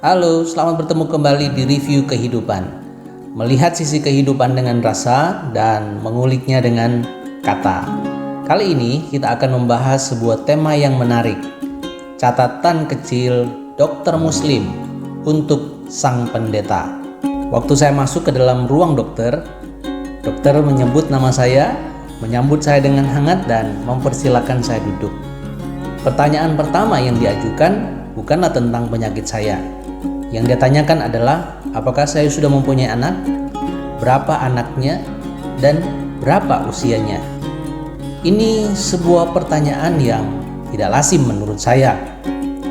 Halo, selamat bertemu kembali di Review Kehidupan. Melihat sisi kehidupan dengan rasa dan menguliknya dengan kata. Kali ini kita akan membahas sebuah tema yang menarik. Catatan kecil dokter muslim untuk sang pendeta. Waktu saya masuk ke dalam ruang dokter menyebut nama saya, menyambut saya dengan hangat dan mempersilahkan saya duduk. Pertanyaan pertama yang diajukan bukanlah tentang penyakit saya. Yang dia tanyakan adalah, apakah saya sudah mempunyai anak, berapa anaknya, dan berapa usianya. Ini sebuah pertanyaan yang tidak lazim menurut saya.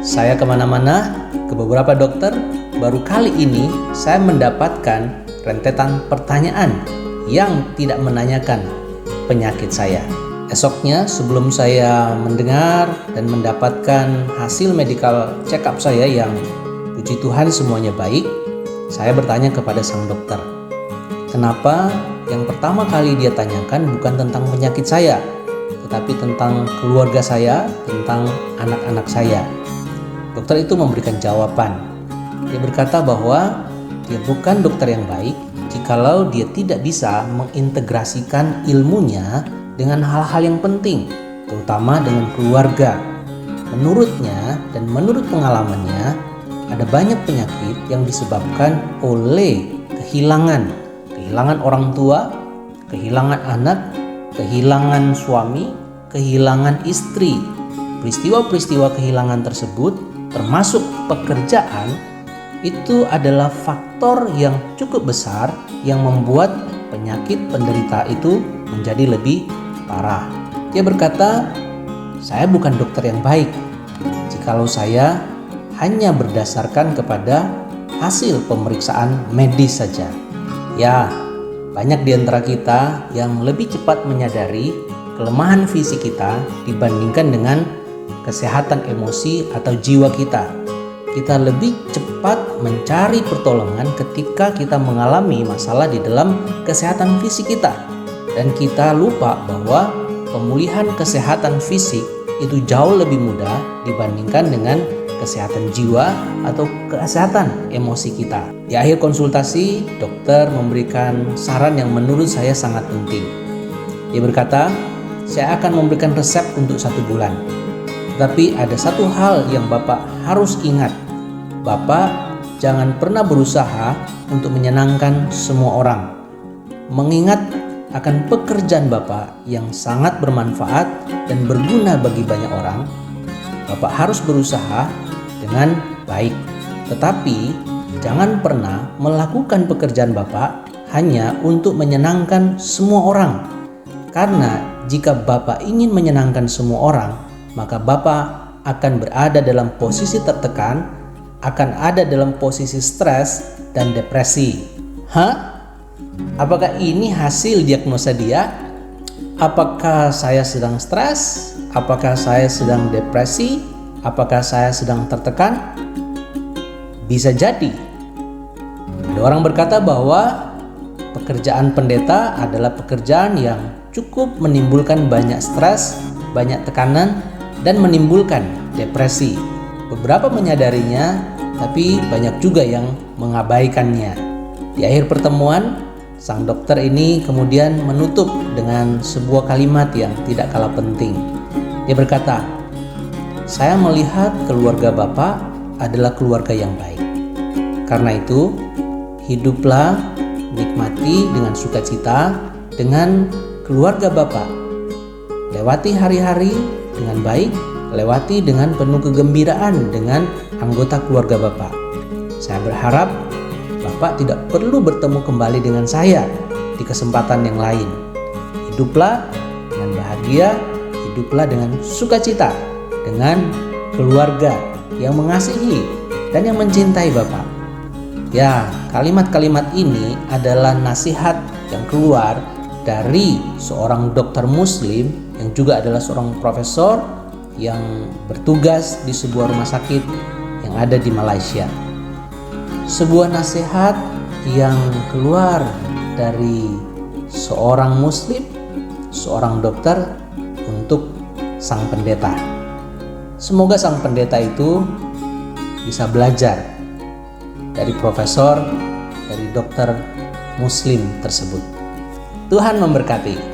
Saya kemana-mana, ke beberapa dokter, baru kali ini saya mendapatkan rentetan pertanyaan yang tidak menanyakan penyakit saya. Esoknya sebelum saya mendengar dan mendapatkan hasil medical check up saya yang puji Tuhan semuanya baik, saya bertanya kepada sang dokter, kenapa yang pertama kali dia tanyakan bukan tentang penyakit saya, tetapi tentang keluarga saya, tentang anak-anak saya. Dokter itu memberikan jawaban. Dia berkata bahwa dia bukan dokter yang baik jikalau dia tidak bisa mengintegrasikan ilmunya dengan hal-hal yang penting, terutama dengan keluarga. Menurutnya dan menurut pengalamannya, ada banyak penyakit yang disebabkan oleh kehilangan orang tua, kehilangan anak, kehilangan suami, kehilangan istri. Peristiwa-peristiwa kehilangan tersebut, termasuk pekerjaan, itu adalah faktor yang cukup besar yang membuat penyakit penderita itu menjadi lebih parah. Dia berkata, saya bukan dokter yang baik jikalau saya hanya berdasarkan kepada hasil pemeriksaan medis saja. Ya, banyak di antara kita yang lebih cepat menyadari kelemahan fisik kita dibandingkan dengan kesehatan emosi atau jiwa kita. Kita lebih cepat mencari pertolongan ketika kita mengalami masalah di dalam kesehatan fisik kita. Dan kita lupa bahwa pemulihan kesehatan fisik itu jauh lebih mudah dibandingkan dengan kesehatan jiwa atau kesehatan emosi kita. Di akhir konsultasi, dokter memberikan saran yang menurut saya sangat penting. Dia berkata, saya akan memberikan resep untuk 1 bulan. Tapi ada satu hal yang Bapak harus ingat. Bapak jangan pernah berusaha untuk menyenangkan semua orang. Mengingat akan pekerjaan Bapak yang sangat bermanfaat dan berguna bagi banyak orang, Bapak harus berusaha dengan baik. Tetapi jangan pernah melakukan pekerjaan Bapak hanya untuk menyenangkan semua orang. Karena jika Bapak ingin menyenangkan semua orang, maka Bapak akan berada dalam posisi tertekan, akan ada dalam posisi stres dan depresi. Apakah ini hasil diagnosa dia? Apakah saya sedang stres? Apakah saya sedang depresi? Apakah saya sedang tertekan? Bisa jadi. Ada orang berkata bahwa pekerjaan pendeta adalah pekerjaan yang cukup menimbulkan banyak stres, banyak tekanan, dan menimbulkan depresi. Beberapa menyadarinya, tapi banyak juga yang mengabaikannya. Di akhir pertemuan, sang dokter ini kemudian menutup dengan sebuah kalimat yang tidak kalah penting. Dia berkata, saya melihat keluarga Bapak adalah keluarga yang baik. Karena itu, hiduplah, nikmati dengan sukacita dengan keluarga Bapak. Lewati hari-hari dengan baik, lewati dengan penuh kegembiraan dengan anggota keluarga Bapak. Saya berharap Bapak tidak perlu bertemu kembali dengan saya di kesempatan yang lain. Hiduplah dengan bahagia, hiduplah dengan sukacita, dengan keluarga yang mengasihi dan yang mencintai Bapak. Ya, kalimat-kalimat ini adalah nasihat yang keluar dari seorang dokter muslim yang juga adalah seorang profesor yang bertugas di sebuah rumah sakit yang ada di Malaysia. Sebuah nasihat yang keluar dari seorang muslim, seorang dokter untuk sang pendeta. Semoga sang pendeta itu bisa belajar dari profesor, dari dokter Muslim tersebut. Tuhan memberkati.